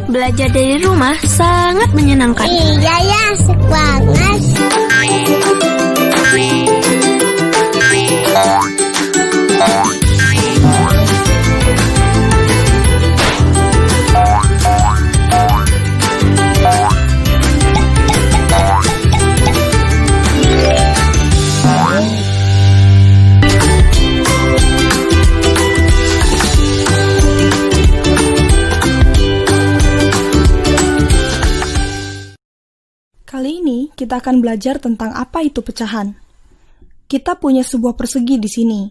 Belajar dari rumah sangat menyenangkan. Iya ya, asik banget. Kali ini kita akan belajar tentang apa itu pecahan. Kita punya sebuah persegi di sini.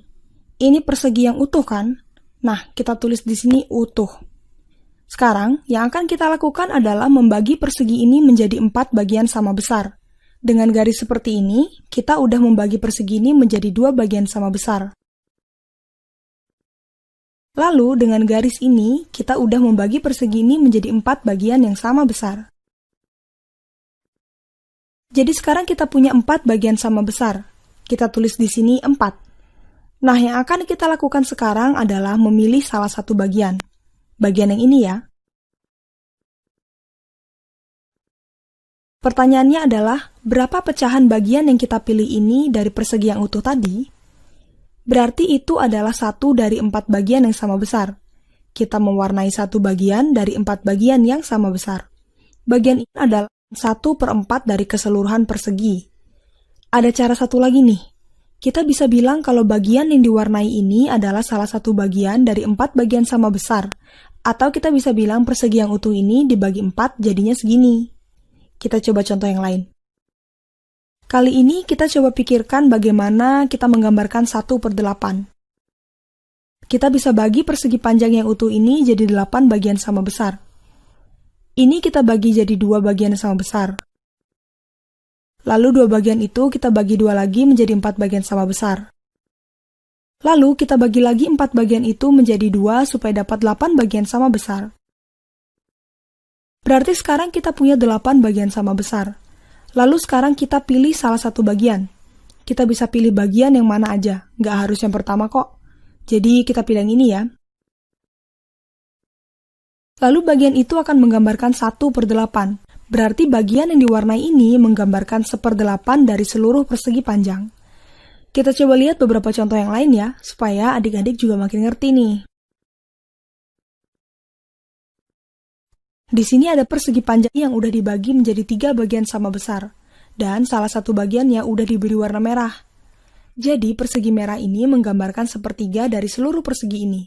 Ini persegi yang utuh kan? Nah, kita tulis di sini utuh. Sekarang, yang akan kita lakukan adalah membagi persegi ini menjadi 4 bagian sama besar. Dengan garis seperti ini, kita udah membagi persegi ini menjadi 2 bagian sama besar. Lalu, dengan garis ini, kita udah membagi persegi ini menjadi 4 bagian yang sama besar. Jadi sekarang kita punya 4 bagian sama besar. Kita tulis di sini 4. Nah, yang akan kita lakukan sekarang adalah memilih salah satu bagian. Bagian yang ini ya. Pertanyaannya adalah, berapa pecahan bagian yang kita pilih ini dari persegi yang utuh tadi? Berarti itu adalah 1 dari 4 bagian yang sama besar. Kita mewarnai 1 bagian dari 4 bagian yang sama besar. Bagian ini adalah 1/4 dari keseluruhan persegi. Ada cara satu lagi nih. Kita bisa bilang kalau bagian yang diwarnai ini adalah salah satu bagian dari 4 bagian sama besar. Atau kita bisa bilang persegi yang utuh ini dibagi 4 jadinya segini. Kita coba contoh yang lain. Kali ini kita coba pikirkan bagaimana kita menggambarkan 1/8. Kita bisa bagi persegi panjang yang utuh ini jadi 8 bagian sama besar. Ini kita bagi jadi 2 bagian sama besar. Lalu 2 bagian itu kita bagi 2 lagi menjadi 4 bagian sama besar. Lalu kita bagi lagi 4 bagian itu menjadi 2 supaya dapat 8 bagian sama besar. Berarti sekarang kita punya 8 bagian sama besar. Lalu sekarang kita pilih salah satu bagian. Kita bisa pilih bagian yang mana aja, nggak harus yang pertama kok. Jadi kita pilih yang ini ya. Lalu bagian itu akan menggambarkan 1/8. Berarti bagian yang diwarnai ini menggambarkan 1/8 dari seluruh persegi panjang. Kita coba lihat beberapa contoh yang lain ya, supaya adik-adik juga makin ngerti nih. Di sini ada persegi panjang yang udah dibagi menjadi 3 bagian sama besar, dan salah satu bagiannya udah diberi warna merah. Jadi persegi merah ini menggambarkan 1/3 dari seluruh persegi ini.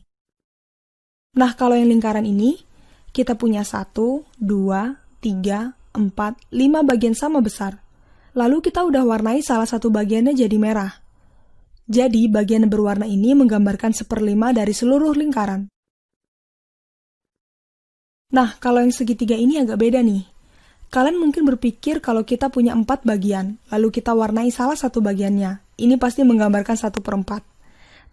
Nah, kalau yang lingkaran ini, kita punya 1, 2, 3, 4, 5 bagian sama besar. Lalu kita udah warnai salah satu bagiannya jadi merah. Jadi bagian yang berwarna ini menggambarkan 1/5 dari seluruh lingkaran. Nah, kalau yang segitiga ini agak beda nih. Kalian mungkin berpikir kalau kita punya 4 bagian, lalu kita warnai salah satu bagiannya. Ini pasti menggambarkan 1/4.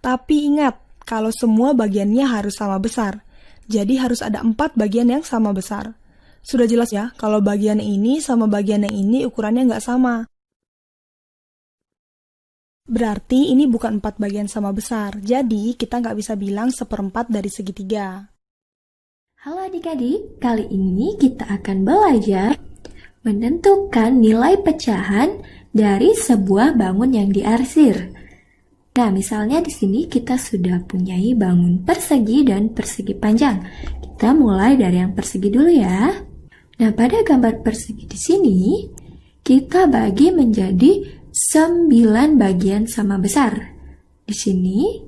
Tapi ingat, kalau semua bagiannya harus sama besar. Jadi harus ada 4 bagian yang sama besar. Sudah jelas ya, kalau bagian ini sama bagian yang ini ukurannya nggak sama. Berarti ini bukan 4 bagian sama besar, jadi kita nggak bisa bilang 1/4 dari segitiga. Halo adik-adik, kali ini kita akan belajar menentukan nilai pecahan dari sebuah bangun yang diarsir. Nah, misalnya di sini kita sudah punyai bangun persegi dan persegi panjang. Kita mulai dari yang persegi dulu ya. Nah, pada gambar persegi di sini, kita bagi menjadi 9 bagian sama besar. Di sini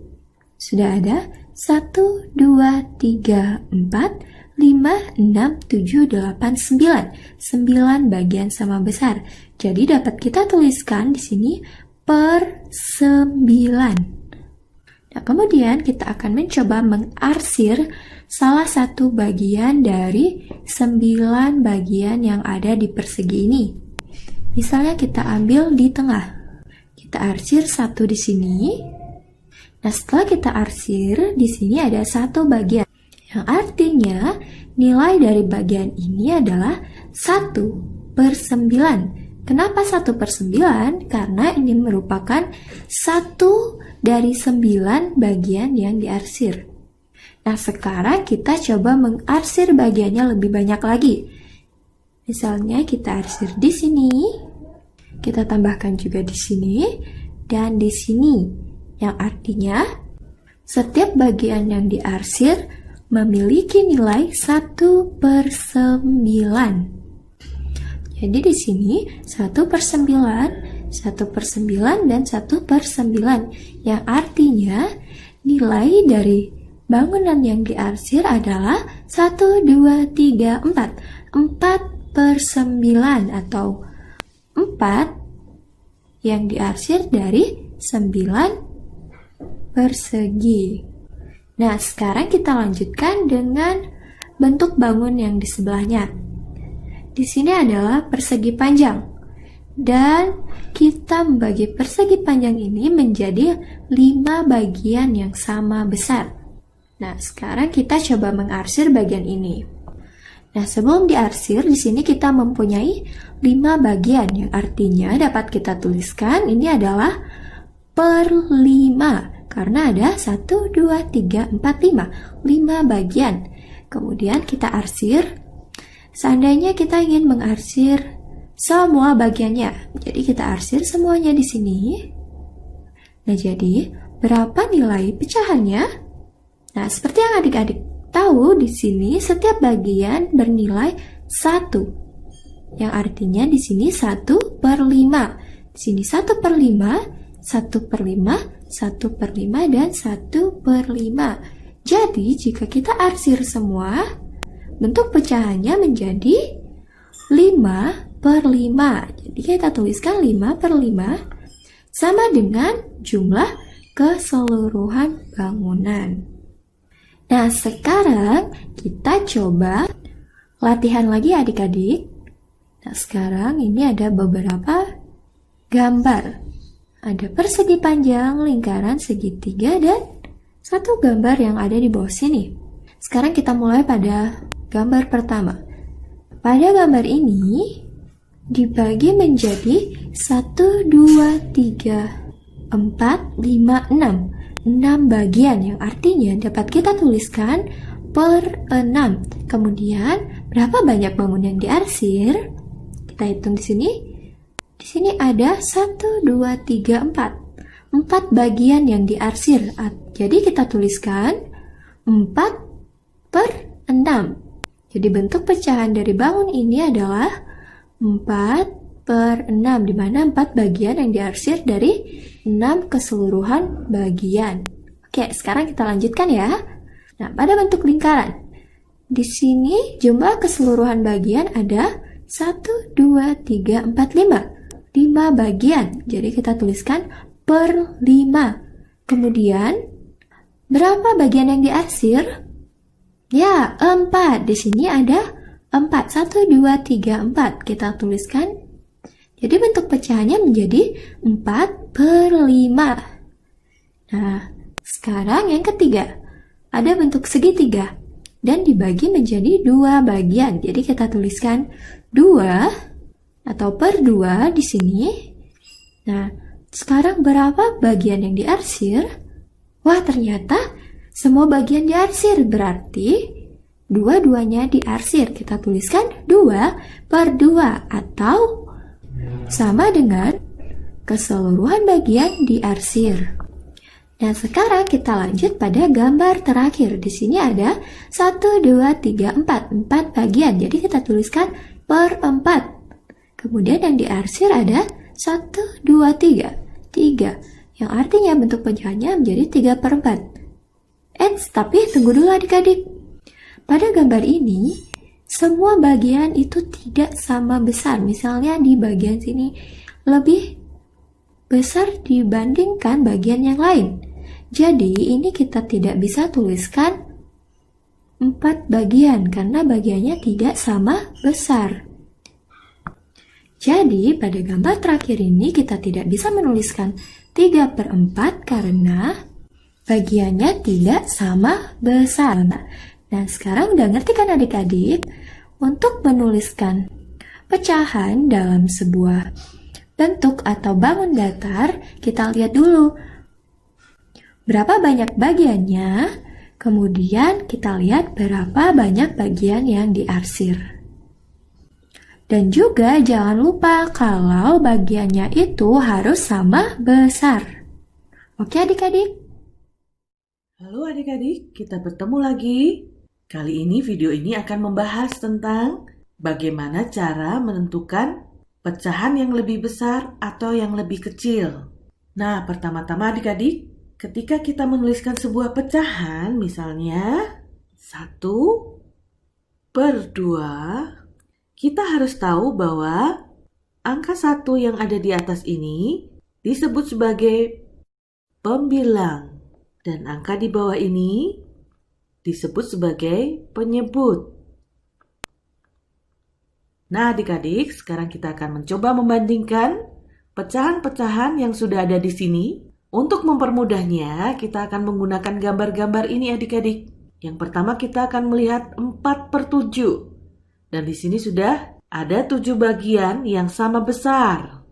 sudah ada 1, 2, 3, 4, 5, 6, 7, 8, 9. 9 bagian sama besar. Jadi dapat kita tuliskan di sini per 9. Nah, kemudian kita akan mencoba mengarsir salah satu bagian dari 9 bagian yang ada di persegi ini. Misalnya kita ambil di tengah. Kita arsir 1 di sini. Nah, setelah kita arsir, di sini ada 1 bagian. Yang artinya nilai dari bagian ini adalah 1/9. Kenapa 1/9? Karena ini merupakan 1 dari 9 bagian yang diarsir. Nah, sekarang kita coba mengarsir bagiannya lebih banyak lagi. Misalnya kita arsir di sini, kita tambahkan juga di sini, dan di sini. Yang artinya, setiap bagian yang diarsir memiliki nilai 1/9. Jadi di sini 1/9, 1/9, dan 1/9. Yang artinya nilai dari bangunan yang diarsir adalah 1, 2, 3, 4. 4/9 atau 4 yang diarsir dari 9 persegi. Nah, sekarang kita lanjutkan dengan bentuk bangun yang di sebelahnya. Di sini adalah persegi panjang. Dan kita membagi persegi panjang ini menjadi 5 bagian yang sama besar. Nah, sekarang kita coba mengarsir bagian ini. Nah, sebelum diarsir, di sini kita mempunyai 5 bagian, yang artinya dapat kita tuliskan ini adalah per 5. Karena ada 1, 2, 3, 4, 5. 5 bagian. Kemudian kita arsir. Seandainya kita ingin mengarsir semua bagiannya, jadi kita arsir semuanya di sini. Nah, jadi berapa nilai pecahannya? Nah, seperti yang adik-adik tahu, di sini setiap bagian bernilai 1. Yang artinya di sini 1/5. Di sini 1/5, 1/5, 1/5, dan 1/5. Jadi, jika kita arsir semua, bentuk pecahannya menjadi 5/5. Jadi, kita tuliskan 5/5 sama dengan jumlah keseluruhan bangunan. Nah, sekarang kita coba latihan lagi adik-adik. Nah, sekarang ini ada beberapa gambar. Ada persegi panjang, lingkaran, segitiga, dan satu gambar yang ada di bawah sini. Sekarang kita mulai pada gambar pertama. Pada gambar ini dibagi menjadi 1, 2, 3, 4, 5, 6. 6 bagian, yang artinya dapat kita tuliskan per 6. Kemudian, berapa banyak bangun yang diarsir? Kita hitung di sini. Di sini ada 1, 2, 3, 4. 4 bagian yang diarsir. Jadi kita tuliskan 4/6. Jadi bentuk pecahan dari bangun ini adalah 4/6, di mana 4 bagian yang diarsir dari 6 keseluruhan bagian. Oke, sekarang kita lanjutkan ya. Nah, pada bentuk lingkaran. Di sini jumlah keseluruhan bagian ada 1, 2, 3, 4, 5. 5 bagian, jadi kita tuliskan per 5. Kemudian, berapa bagian yang diarsir? Ya, 4. Di sini ada 4. 1, 2, 3, 4. Kita tuliskan. Jadi bentuk pecahannya menjadi 4/5. Nah, sekarang yang ketiga. Ada bentuk segitiga. Dan dibagi menjadi 2 bagian. Jadi kita tuliskan 2 atau per 2 di sini. Nah, sekarang berapa bagian yang diarsir? Wah, ternyata semua bagian diarsir, berarti dua-duanya diarsir. Kita tuliskan 2/2 atau sama dengan keseluruhan bagian diarsir. Nah, sekarang kita lanjut pada gambar terakhir. Di sini ada 1, 2, 3, 4. 4 bagian, jadi kita tuliskan per 4. Kemudian yang diarsir ada 1, 2, 3. 3. Yang artinya bentuk pecahannya menjadi 3/4. Tapi tunggu dulu adik-adik. Pada gambar ini, semua bagian itu tidak sama besar. Misalnya di bagian sini lebih besar dibandingkan bagian yang lain. Jadi ini kita tidak bisa tuliskan 4 bagian karena bagiannya tidak sama besar. Jadi, pada gambar terakhir ini kita tidak bisa menuliskan 3/4 karena bagiannya tidak sama besar. Nah, sekarang udah ngerti kan adik-adik? Untuk menuliskan pecahan dalam sebuah bentuk atau bangun datar, kita lihat dulu berapa banyak bagiannya, Kemudian kita lihat berapa banyak bagian yang diarsir. Dan juga jangan lupa kalau bagiannya itu harus sama besar. Oke adik-adik? Halo adik-adik, kita bertemu lagi. Kali ini video ini akan membahas tentang bagaimana cara menentukan pecahan yang lebih besar atau yang lebih kecil. Nah, pertama-tama adik-adik, ketika kita menuliskan sebuah pecahan, misalnya 1/2, kita harus tahu bahwa angka 1 yang ada di atas ini disebut sebagai pembilang dan angka di bawah ini disebut sebagai penyebut. Nah, adik-adik, sekarang kita akan mencoba membandingkan pecahan-pecahan yang sudah ada di sini. Untuk mempermudahnya, kita akan menggunakan gambar-gambar ini adik-adik. Yang pertama kita akan melihat 4/7. Dan di sini sudah ada 7 bagian yang sama besar.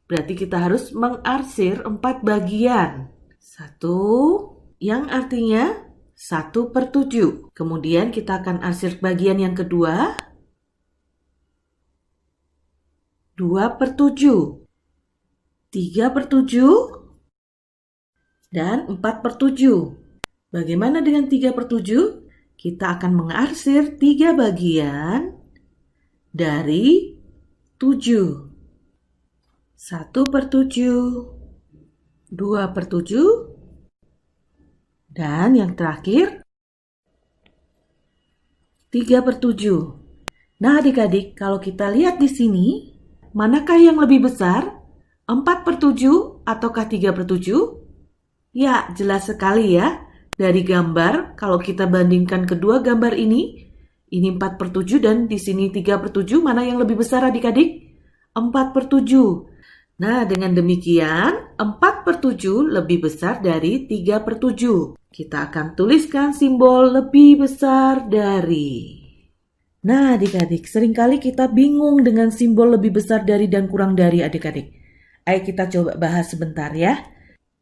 Berarti kita harus mengarsir 4 bagian. 1, yang artinya 1/7. Kemudian kita akan arsir bagian yang kedua, 2/7, 3/7, dan 4/7. Bagaimana dengan 3/7? Kita akan mengarsir 3 bagian dari 7. 1/7, 2/7, dan yang terakhir 3/7. Nah adik-adik, kalau kita lihat di sini, manakah yang lebih besar? 4/7 ataukah 3/7? Ya, jelas sekali ya. Dari gambar, kalau kita bandingkan kedua gambar ini 4/7 dan di sini 3/7, mana yang lebih besar adik-adik? 4/7. Nah, dengan demikian 4/7 lebih besar dari 3/7. Kita akan tuliskan simbol lebih besar dari. Nah, adik-adik, seringkali kita bingung dengan simbol lebih besar dari dan kurang dari adik-adik. Ayo kita coba bahas sebentar ya.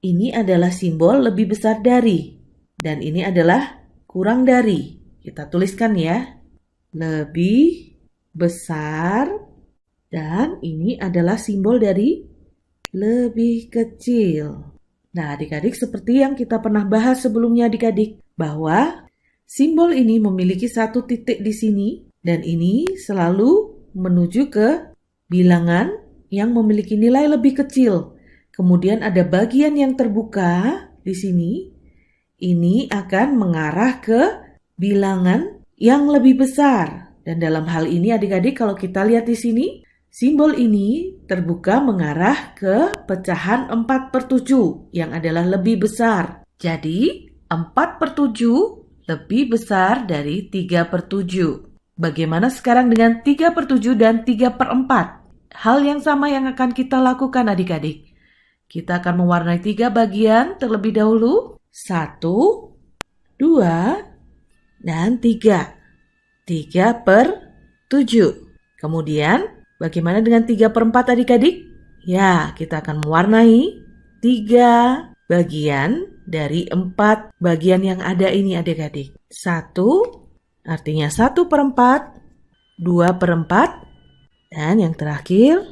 Ini adalah simbol lebih besar dari. Dan ini adalah kurang dari. Kita tuliskan ya. Lebih besar. Dan ini adalah simbol dari lebih kecil. Nah, adik-adik, seperti yang kita pernah bahas sebelumnya adik-adik, bahwa simbol ini memiliki 1 titik di sini. Dan ini selalu menuju ke bilangan yang memiliki nilai lebih kecil. Kemudian ada bagian yang terbuka di sini. Ini akan mengarah ke bilangan yang lebih besar. Dan dalam hal ini adik-adik, kalau kita lihat di sini, simbol ini terbuka mengarah ke pecahan 4/7 yang adalah lebih besar. Jadi 4/7 lebih besar dari 3/7. Bagaimana sekarang dengan 3/7 dan 3/4? Hal yang sama yang akan kita lakukan adik-adik. Kita akan mewarnai 3 bagian terlebih dahulu. 1, 2, dan 3. 3/7. Kemudian, bagaimana dengan 3/4 adik-adik? Ya, kita akan mewarnai 3 bagian dari 4 bagian yang ada ini adik-adik. 1, artinya 1/4, 2/4, dan yang terakhir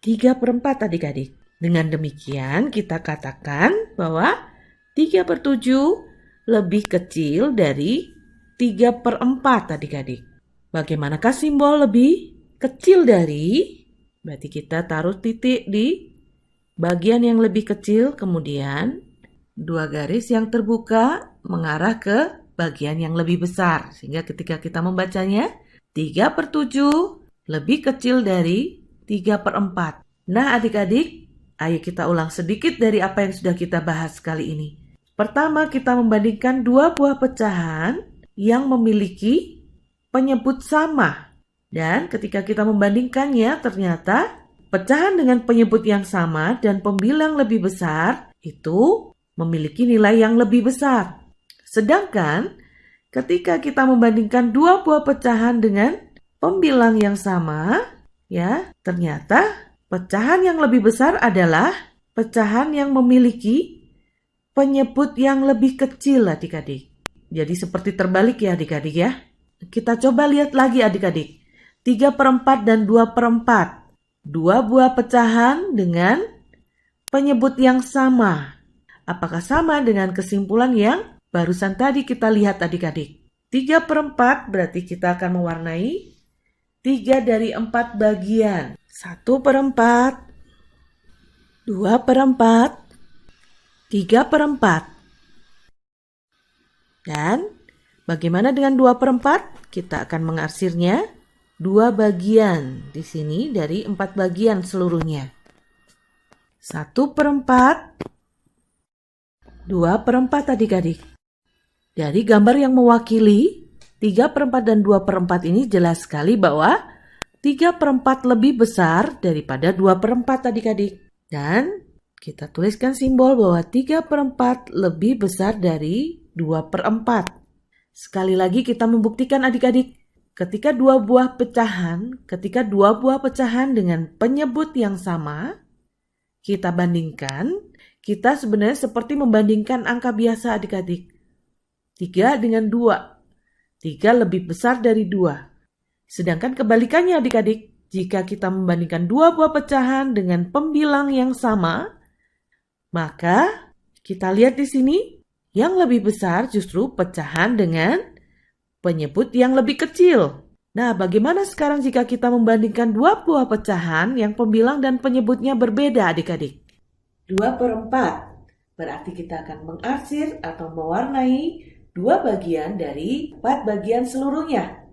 3/4 adik-adik. Dengan demikian, kita katakan bahwa 3/7 lebih kecil dari 3/4 adik-adik. Bagaimanakah simbol lebih kecil dari? Berarti kita taruh titik di bagian yang lebih kecil, kemudian 2 garis yang terbuka mengarah ke bagian yang lebih besar. Sehingga ketika kita membacanya, 3/7 lebih kecil dari 3/4. Nah adik-adik, ayo kita ulang sedikit dari apa yang sudah kita bahas kali ini. Pertama, kita membandingkan 2 buah pecahan yang memiliki penyebut sama. Dan ketika kita membandingkannya, ternyata pecahan dengan penyebut yang sama dan pembilang lebih besar itu memiliki nilai yang lebih besar. Sedangkan ketika kita membandingkan 2 buah pecahan dengan pembilang yang sama, ya, ternyata pecahan yang lebih besar adalah pecahan yang memiliki penyebut yang lebih kecil adik-adik. Jadi seperti terbalik ya adik-adik ya. Kita coba lihat lagi adik-adik. 3/4 dan 2/4. Dua buah pecahan dengan penyebut yang sama. Apakah sama dengan kesimpulan yang barusan tadi kita lihat adik-adik? 3/4 berarti kita akan mewarnai 3 dari 4 bagian. 1/4, 2/4, 3/4. Dan bagaimana dengan 2/4? Kita akan mengarsirnya 2 bagian di sini dari 4 bagian seluruhnya. 1/4, 2/4 adik-adik. Dari gambar yang mewakili 3/4 dan 2/4 ini jelas sekali bahwa 3/4 lebih besar daripada 2/4 adik-adik. Dan kita tuliskan simbol bahwa 3/4 lebih besar dari 2/4. Sekali lagi kita membuktikan adik-adik. Ketika dua buah pecahan dengan penyebut yang sama, kita bandingkan, kita sebenarnya seperti membandingkan angka biasa adik-adik. 3 dengan 2. 3 lebih besar dari 2. Sedangkan kebalikannya adik-adik, jika kita membandingkan dua buah pecahan dengan pembilang yang sama, maka kita lihat di sini, yang lebih besar justru pecahan dengan penyebut yang lebih kecil. Nah, bagaimana sekarang jika kita membandingkan dua buah pecahan yang pembilang dan penyebutnya berbeda adik-adik? 2/4. Berarti kita akan mengarsir atau mewarnai 2 bagian dari 4 bagian seluruhnya.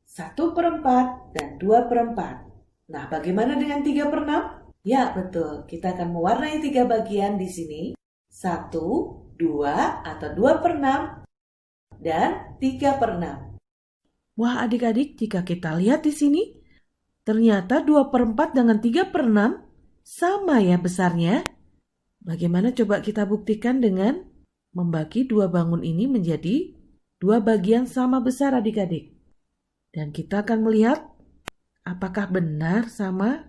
1/4 dan 2/4. Nah, bagaimana dengan 3/6? Ya, betul. Kita akan mewarnai 3 bagian di sini. 1, 2, atau 2/6. Dan 3/6. Wah adik-adik, jika kita lihat di sini, ternyata 2/4 dengan 3/6 sama ya besarnya. Bagaimana coba kita buktikan dengan membagi 2 bangun ini menjadi 2 bagian sama besar adik-adik. Dan kita akan melihat apakah benar sama.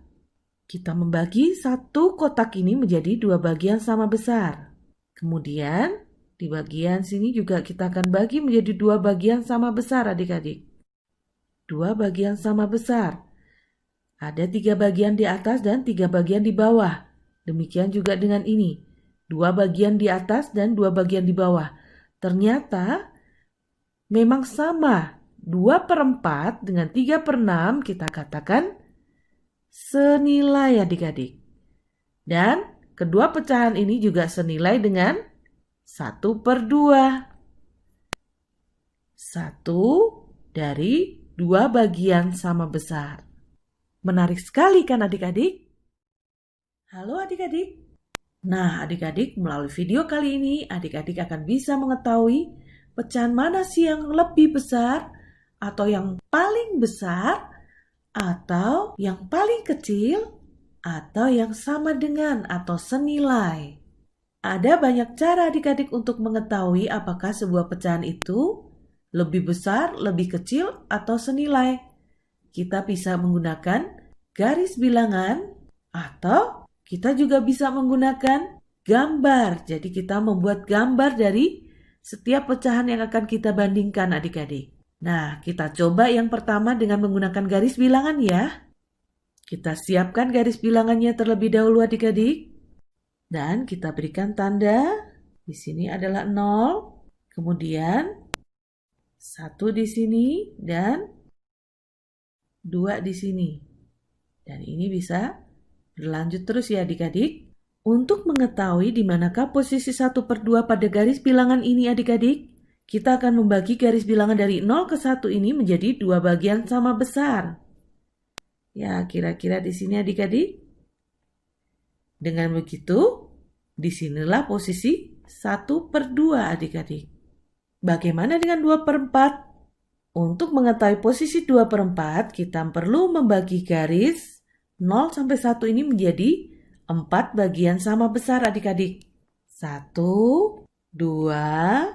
Kita membagi satu kotak ini menjadi 2 bagian sama besar. Kemudian di bagian sini juga kita akan bagi menjadi 2 bagian sama besar adik-adik. 2 bagian sama besar. Ada 3 bagian di atas dan 3 bagian di bawah. Demikian juga dengan ini. 2 bagian di atas dan 2 bagian di bawah. Ternyata memang sama. 2/4 dengan 3/6 kita katakan senilai adik-adik. Dan kedua pecahan ini juga senilai dengan 1/2. 1 dari 2 bagian sama besar. Menarik sekali kan adik-adik? Halo adik-adik. Nah adik-adik, melalui video kali ini adik-adik akan bisa mengetahui pecahan mana sih yang lebih besar, atau yang paling besar, atau yang paling kecil, atau yang sama dengan atau senilai. Ada banyak cara adik-adik untuk mengetahui apakah sebuah pecahan itu lebih besar, lebih kecil, atau senilai. Kita bisa menggunakan garis bilangan, atau kita juga bisa menggunakan gambar. Jadi kita membuat gambar dari setiap pecahan yang akan kita bandingkan adik-adik. Nah, kita coba yang pertama dengan menggunakan garis bilangan ya. Kita siapkan garis bilangannya terlebih dahulu adik-adik. Dan kita berikan tanda. Di sini adalah 0. Kemudian 1 di sini dan 2 di sini. Dan ini bisa berlanjut terus ya adik-adik. Untuk mengetahui di manakah posisi 1/2 pada garis bilangan ini adik-adik, kita akan membagi garis bilangan dari 0 ke 1 ini menjadi 2 bagian sama besar. Ya, kira-kira di sini adik-adik. Dengan begitu, disinilah posisi 1/2 adik-adik. Bagaimana dengan 2/4? Untuk mengetahui posisi 2/4, kita perlu membagi garis 0 sampai 1 ini menjadi 4 bagian sama besar adik-adik. 1, 2,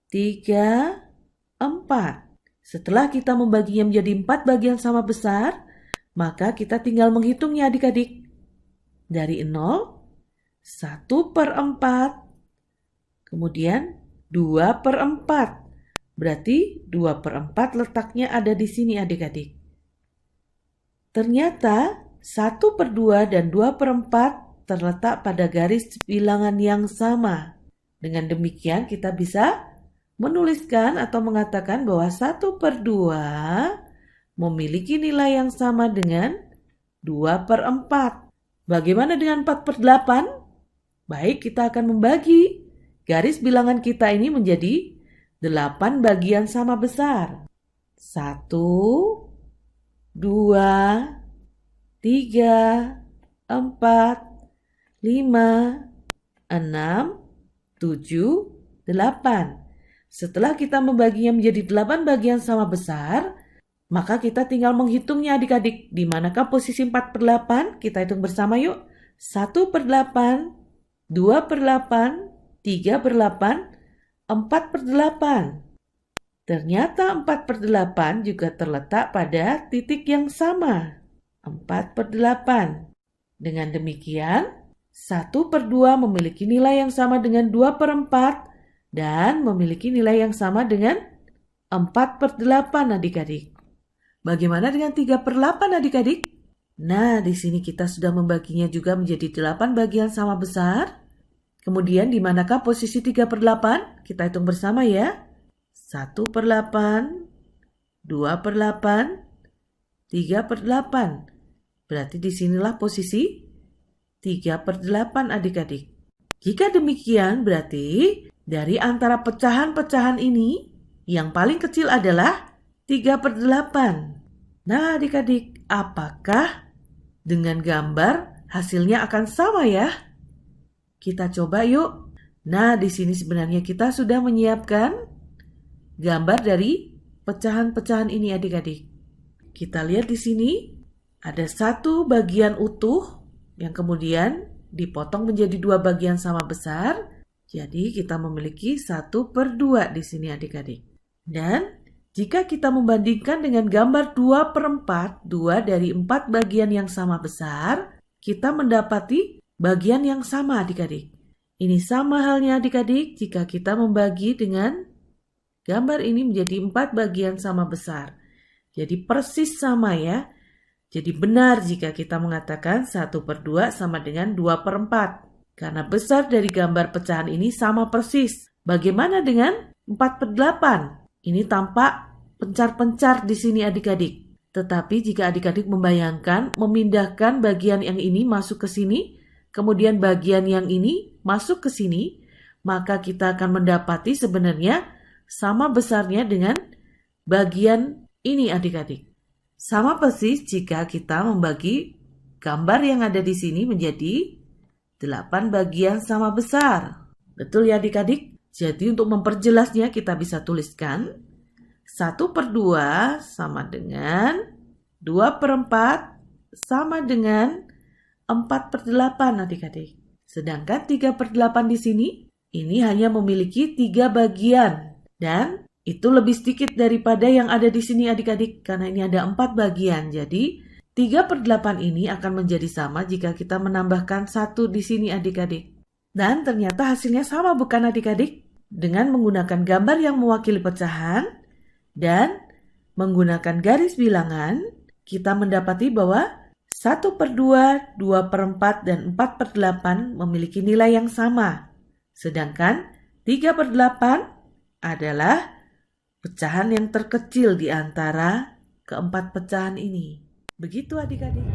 3, 4. Setelah kita membaginya menjadi 4 bagian sama besar, maka kita tinggal menghitungnya adik-adik. Dari 0, 1/4, kemudian 2/4. Berarti 2/4 letaknya ada di sini adik-adik. Ternyata 1/2 dan 2/4 terletak pada garis bilangan yang sama. Dengan demikian kita bisa menuliskan atau mengatakan bahwa 1/2 memiliki nilai yang sama dengan 2/4. Bagaimana dengan 4/8? Baik, kita akan membagi garis bilangan kita ini menjadi 8 bagian sama besar. 1, 2, 3, 4, 5, 6, 7, 8. Setelah kita membaginya menjadi 8 bagian sama besar, maka kita tinggal menghitungnya adik-adik. Di manakah posisi 4/8? Kita hitung bersama yuk. 1/8, 2/8, 3/8, 4/8. Ternyata 4/8 juga terletak pada titik yang sama. 4/8. Dengan demikian, 1/2 memiliki nilai yang sama dengan 2/4 dan memiliki nilai yang sama dengan 4/8 adik-adik. Bagaimana dengan 3/8 adik-adik? Nah, di sini kita sudah membaginya juga menjadi 8 bagian sama besar. Kemudian di manakah posisi 3/8? Kita hitung bersama ya. 1/8, 2/8, 3/8. Berarti disinilah posisi 3/8 adik-adik. Jika demikian berarti dari antara pecahan-pecahan ini yang paling kecil adalah 3/8. Nah adik-adik, apakah dengan gambar hasilnya akan sama ya? Kita coba yuk. Nah, di sini sebenarnya kita sudah menyiapkan gambar dari pecahan-pecahan ini adik-adik. Kita lihat di sini ada satu bagian utuh yang kemudian dipotong menjadi 2 bagian sama besar. Jadi kita memiliki 1/2 di sini adik-adik. Dan jika kita membandingkan dengan gambar 2/4, 2 dari 4 bagian yang sama besar, kita mendapati bagian yang sama adik-adik. Ini sama halnya adik-adik jika kita membagi dengan gambar ini menjadi 4 bagian sama besar. Jadi persis sama ya. Jadi benar jika kita mengatakan 1/2 sama dengan 2/4. Karena besar dari gambar pecahan ini sama persis. Bagaimana dengan 4/8? Ini tampak pencar-pencar di sini adik-adik. Tetapi jika adik-adik membayangkan memindahkan bagian yang ini masuk ke sini, kemudian bagian yang ini masuk ke sini, maka kita akan mendapati sebenarnya sama besarnya dengan bagian ini adik-adik. Sama persis jika kita membagi gambar yang ada di sini menjadi 8 bagian sama besar. Betul ya adik-adik? Jadi untuk memperjelasnya kita bisa tuliskan 1/2 sama dengan 2/4 sama dengan 4/8 adik-adik. Sedangkan 3/8 di sini, ini hanya memiliki 3 bagian. Dan itu lebih sedikit daripada yang ada di sini adik-adik. Karena ini ada 4 bagian. Jadi 3/8 ini akan menjadi sama jika kita menambahkan 1 di sini adik-adik. Dan ternyata hasilnya sama bukan adik-adik? Dengan menggunakan gambar yang mewakili pecahan dan menggunakan garis bilangan, kita mendapati bahwa 1/2, 2/4, dan 4/8 memiliki nilai yang sama. Sedangkan 3/8 adalah pecahan yang terkecil di antara keempat pecahan ini. Begitu adik-adik.